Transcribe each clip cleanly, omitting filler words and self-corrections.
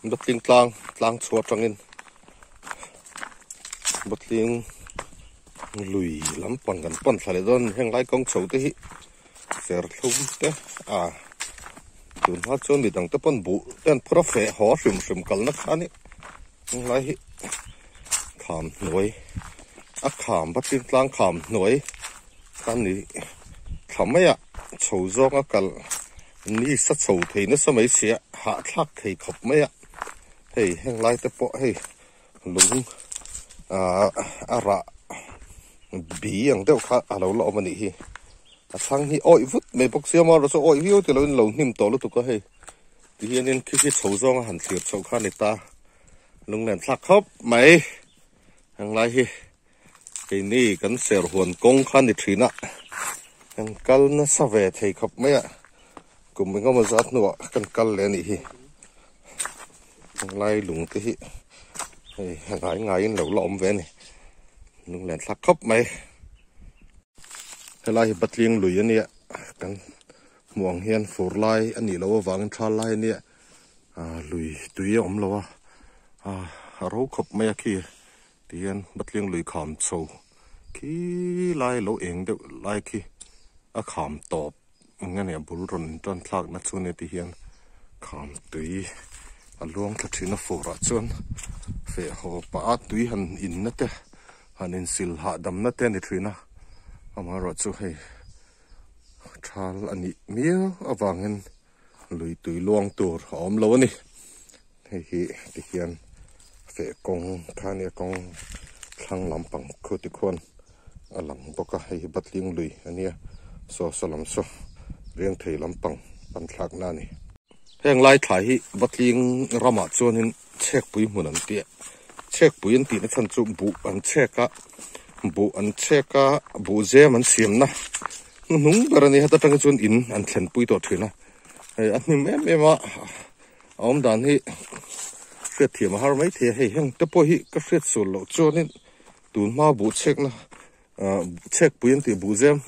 bất linh tlang chua trăng in bất linh lùi lắm gần pon phải don heng lai công chầu thế ser thum thế tụi nó chôn bị đằng tới pon bụ tên prophet họ sum kal nát anh heng lai kham nuôi kham bất linh tlang kham nuôi kan ni kham mấy chầu zong kal ni sát chầu thì nó sao mấy xía hạ thác thì khop mấy hey heng lai te po hey lung ara bi ang deuh kha alo lo mani hi thang hi oi vut me bok sia ma ro so oi hiu te lo nim to lo tu ka hey ti hian in khi chho zong han thlir chho kha ni ta lung len thak khop mai heng lai hi ke ni kan ser huan kong kha ni thina heng kal na sa ve thei khop mai kum ngam ma zat no kan kal le ni hi lai lùng cái hi ngái in lẩu lọm về này lùng lẹn thắc khóc mày lai bắt liêng lùi anh nè cần muang hiền phur lai anh nhỉ lâu vàng tra lai nè lùi tùy ôm lâu rau khóc mày kia tiền bắt liêng lùi khom sâu khi lai lâu eng được lai khi khom tọp nghe nè bùn run tròn thạc nát xuống nè tiền khom tùy luang thật thì nó phù ra chuan phải hồ bả túi hành in nát hành in sil hạ đầm nát tên thì na mà rồi chú hay thal anh miêu ở vàng hen lùi túi luang tour ôm lâu nè thì hiện phải con thang này con thang làm bằng khâu tị khuôn làm bốc hay bắt liêng lùi anh nhé so làm so riêng thầy làm bằng bàn thạc na nè heng lai thai hi batling rama chuan in chek pui mun an tia chek pui an ti na chan chu bu an cheka bu zem an siam na nung barani hata tang chuan in an thlen pui to thina an ni me om dan hi fret thiam har mai the hei heng te po hi ka fret sul lo chuan in tun ma bu chek na chek pui an ti bu zem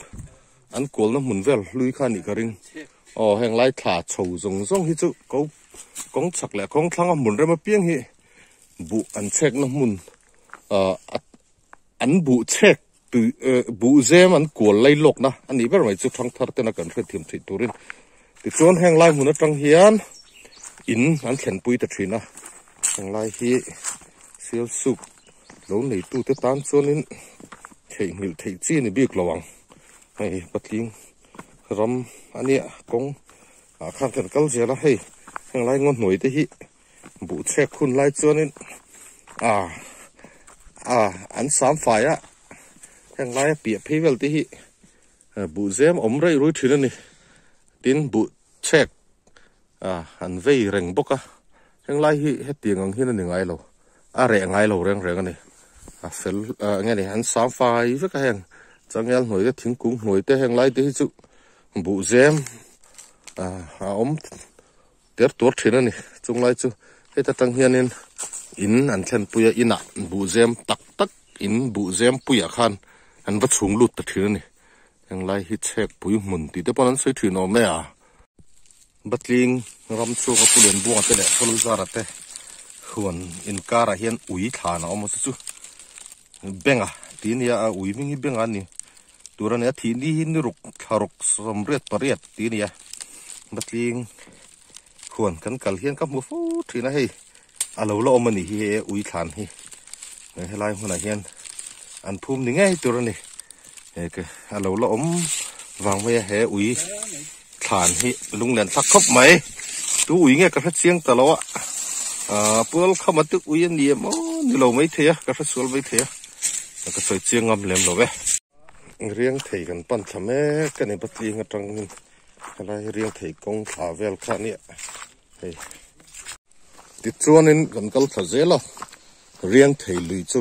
an kol na mun vel lui kha ni ka ring heng lai thả chầu rong hi chu ko kong chak le kong thlang mun re ma piang hi bu an chek na mun an bu chek tu bu zem an kol lai lok na ani ber mai chu thang thar te na kan re thim thei turin ti chon heng lai mun atang hian in an thlen pui ta thina heng lai hi sial sup lo nei tu te tan chon in thei ngil thei chi ni bik lawang hei patling ram anh cũng khăn cần câu gì là hay heng lai ngon nổi thế hi bụ xe khun lai cho nên anh sám phải á heng lai bịa phê vel thế hi bụ dêm ống rây rối thuyền này tin bụ check anh vây rèn bốc heng lai hi hết tiền ngang hiên là ngay lâu rẻ ngay lâu rèn này phèn nghe này anh sám phải với cái heng chẳng nghe nổi cái tiếng cũng nổi thế heng lai thế chứ bụ dêm ống tiết tuột thế này chung lại chứ cái ta tăng hiền nên in anh thèn puya in bụ dêm tắc in bụ dêm puya khan anh vẫn xuống lụt thế này anh lại hít check puya mun thì tới bọn anh sẽ thử nó mẹ bắt linh ram chu có phụ buông thế này thôi ra ra thế huan in cara hiền ui thà nó mà chứ beng tí này ui mình beng anh nè turan ya thi ni ruk tharuk somret pariat ti ni ya batling khuan kan kal hian ka mu fu thina hei alo lo mani hi ui than hi helai huna hian an phum ni ngai turan ni ke alo lo wang we he ui than hi lung len thak khop mai tu ui nge ka pha chiang ta lo pul khamat ui ni mo ni lo mai the ka pha sul mai the ka soi chiang ngam lem lo we riêng thầy gần pan thầm ấy cái này bắt liêng ở trong cái riêng thầy công thả vel khá nè thầy tiết chuan nên gần câu thở dễ lo riêng thầy lùi chu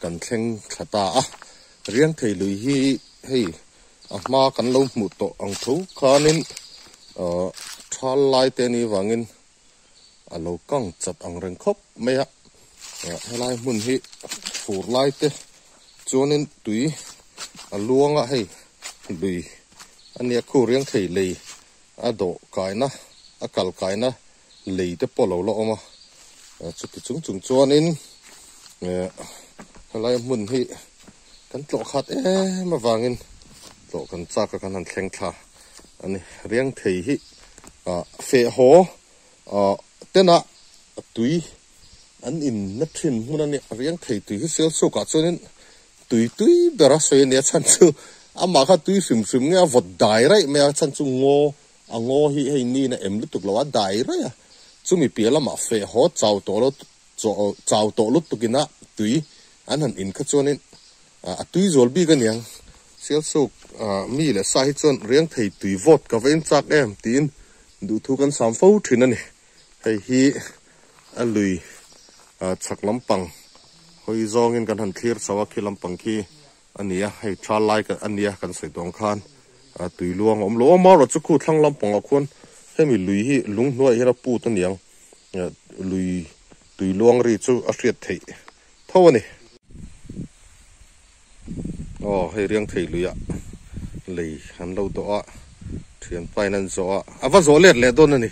gần khen thả ta riêng thầy lùi hi hey mà cần lâu một tổ ông thú khá nên thà lại tên này vàng in lâu căng chặt ông rừng khóc mấy hay lại muốn hi phủ lại tên chuan nên tùy luang hay lùi anh em khu riêng thầy lì độ cái na kal cái na lì tới bỏ lỗ mà chút cái chúng cho nên lại muốn hi kan tlo khat mà wangin tlo kan cha ka kan han thleng tha ani riang thei hi fe ho tena tui an in na thin mun ani riang thei tui hi sel so ka chunin tui bera soi ne chan chu ama kha tui sim nge vot dai rai me chan chu ngo hi hei ni na em lu tuk lo dai rai chumi piala ma fe ho chau to lu tukina tui an han in kha chunin tui zol bi ka niang sel so mi le sai chon riang thei tui vot ka ven chak em tin du thu kan sam fo thin ani hei hi a lui chak lampang hoi zong in kan han thlir chawa khi lampang khi ania hei tra lai ka ania kan sei dong khan tui luang om lo ma ro chu khu thlang lampang a khon hemi lui hi lung hnuai hera pu ta niang lui tui luang ri chu a hriat thei thawani hei riang thei luya lei han lo to a thian pai nan zo a va zo let le don ani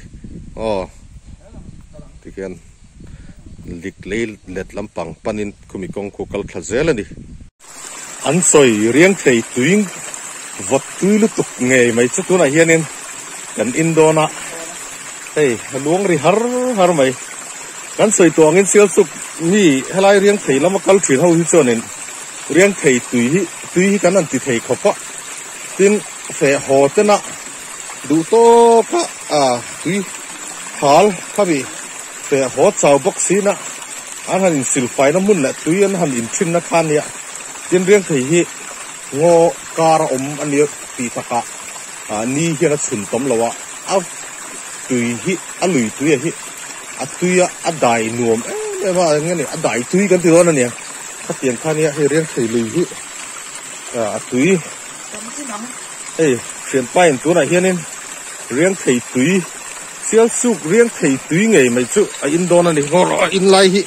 tiken lik le let lampang panin khumi kong ko kal khazel ani an soi riang thei tuing vot tui lu tuk nge mai chu tuna hianin kan indona hei luang ri har mai kan soi tuangin sel suk mi helai riang thei lama kal thin ho hi chonin riang thei tui hi kan an ti thei khopa tin fe ho tena du to ka tui hal khabi fe ho chau box sina an han in sil fai na mun la tui an han in thin na khan ya tin riang thei hi ngo kar om an li ti taka ni hi na chun tom lawa tui hi a lui tui hi a tui a dai nuam ma ngani a dai tui kan ti ron ani ka tiang khan ya he riang thei lui hi tui hey thian pai tu na hianin riang thei tui sial suk riang thei tui ngei mai chu a in don ani ngor in lai hi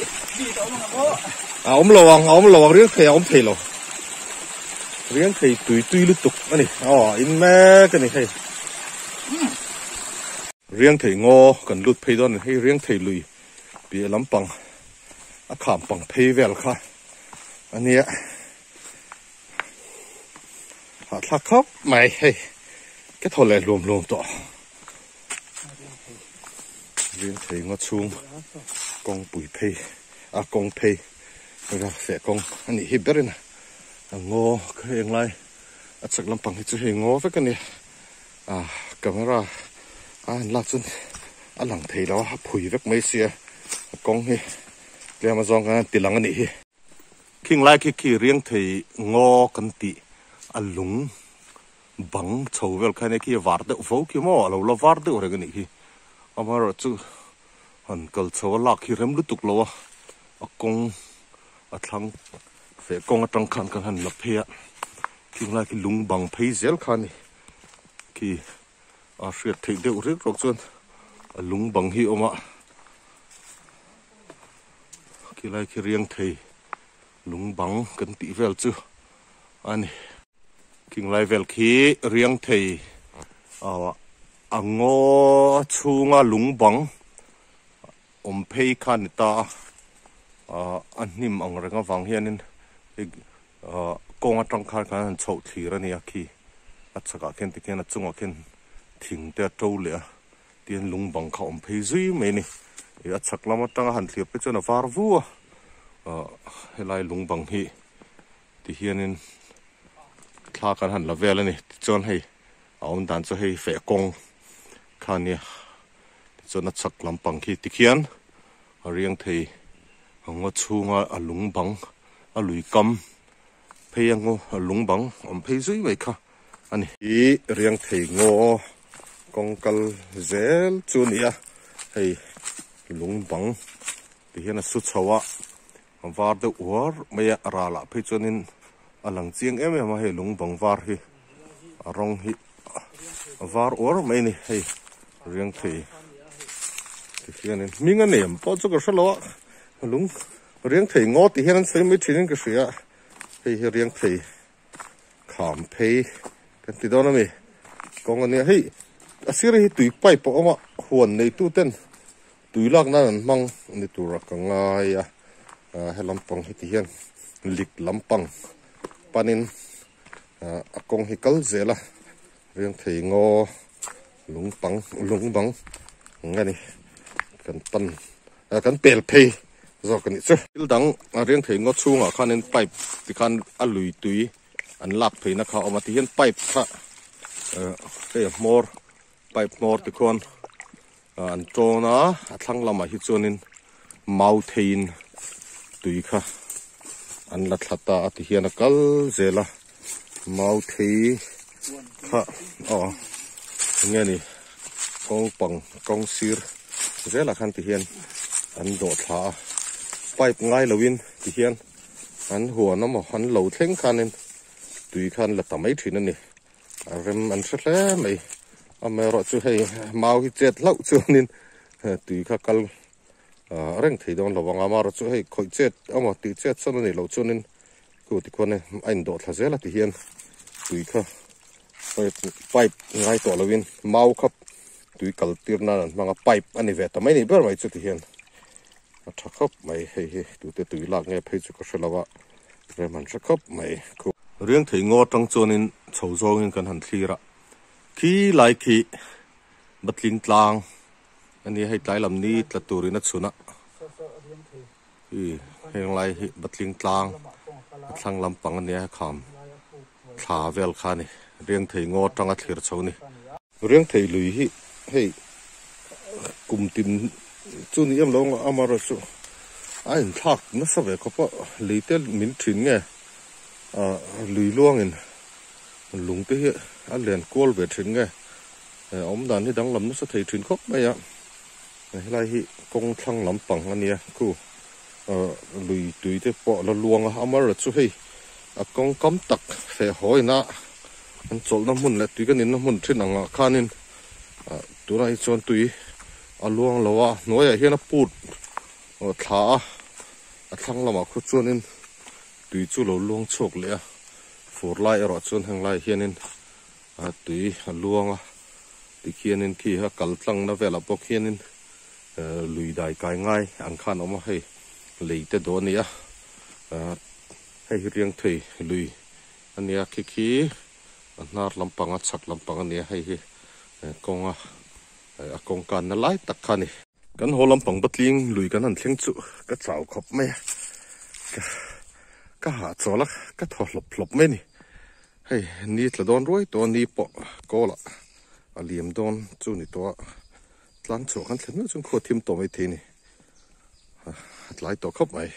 om lawang riang thei om thei lo riang thei tui lu tuk ani in me ka ni hei riang thei ngo kan lut phei don hei riang thei lui pi lampang a kham pang phei vel kha ania thắc khóc mày hey cái thằng này lùm to riêng thấy ngó chung con bụi phê con phê ra sẽ con anh ấy hiệp đấy nè ngô cái anh lại chắc làm bằng cái chữ hình ngô với cái này camera là chân lằng thấy đó phủi với mấy xe con hi để mà dòng cái tiền lằng anh ấy khi lại khi riêng thấy ngô cần tị lung bang chau vel khane ki war de fo ki mo lo war de ore gani ki amar chu han kal chaw la ki rem lu tuk lo a kong a thlang fe kong a tang khan kan han la phia ki la ki lung bang phei zel khani ki a hriat thei de ure rok chon a lung bang hi oma ki la ki riang thei lung bang kan ti vel chu ani kinh lai vel khi riang thei ngo chunga lung bang phei khan ta nim ang renga wang hianin konga tang khan kan chho thira ni akhi achaka ken ti ken achunga ken thing te to le tien lung bang kha phei zui me ni achak lama tang han thliap pe chona var vu helai lung bang hi ti hianin thla kan han la vel ani chon hei aum dan cho hei fe kong khania chona chak lampang khi tikhian riang thei ngo chunga lung bang lui kam pheiango lung bang phei zui mai kha ani hi riang thei ngo kong kal zel chunia hei lung bang tihian su chawa var de war maya rala phei chonin alang chiang em he lung bang var hi rong hi var or mai ni hei riang thei tihian minga nem po chu ka shalo lung riang thei ngo ti hian sei mi thinin ka sia hei riang thei kham phei kan ti dona mi kong ani hei asiri hi tui pai po ma huan nei tu ten tui lak na an mang ni tura ka ngai a he lampang hi ti hian lik lampang panin akong hi kal zela riang thei ngo lungbang ngani kan pan kan pel phei zo kan chu il dang riang thei ngo chunga khanin pipe ti khan alui tui an lak phei na kha oma ti hian pipe kha more pipe more ti khon an tona athlang lama hi chunin mau thein tui kha an la thlata ati hian kal zela mau thei kha nghe ni kong pang kong sir zela khan ti hian an do tha pipe ngai lovin ti hian an huan na mo han lo thleng khanin tui khan la tamai thin ani rem an thle mai amero chu hei mau hi chet lau chunin tui kha kal reng thei don lawanga maro chu hei khoi chet ama ti chet san ni lo chunin ku ti khone ain do thla zela ti hian tui kha pipe ngai to lovin mau khap tui kal tirna manga pipe ani ve tamai ni ber mai chu ti hian tha khop mai hei tu te tui lak nge phei chu ka shalawa reman tha khop mai ku riang thei ngo tang chunin chhozong in kan han thlira khi lai khi batling tlang ani hei tlai lam ni tla turina chuna heng lai hi batling tlang thlang lampang ani kham thla vel khani riang thei ngo tanga thlir chhoni riang thei lui hi hei kum tim chuni yam long amaro chu ain thak na save ko pa leitel min thin nge lui luangin lung te hi a len kol ve thin nge om dan hi dang lam na sa thei thin khop mai ya lai hi kong thlang lampang ania ku lui tui te po la luanga amaro chu hei a kong kam tak fe hoina an chol na mun le tui kanin na mun thin anga khanin turai chon tui aluang lawa noya hian a put thla a thlang lama khu chuanin tui chu lo luang chok le a for lai ro chon hang lai hianin tui aluanga ti khianin khi ha kal tlang na vela pok hianin lui dai kai ngai ang khan oma hei leite do nia hei riang thei lui ania khi nar lampanga chak lampanga nia hei konga akong kan na lai tak khani kan holam pang batling lui kan an thleng chu ka chau khop mai ka ha chola ka thlop mai ni hei ni tla don roi to ni po kola aliam don chu ni to tlang chu kan thlen chung kho thim to mai the ni atlai to khop mai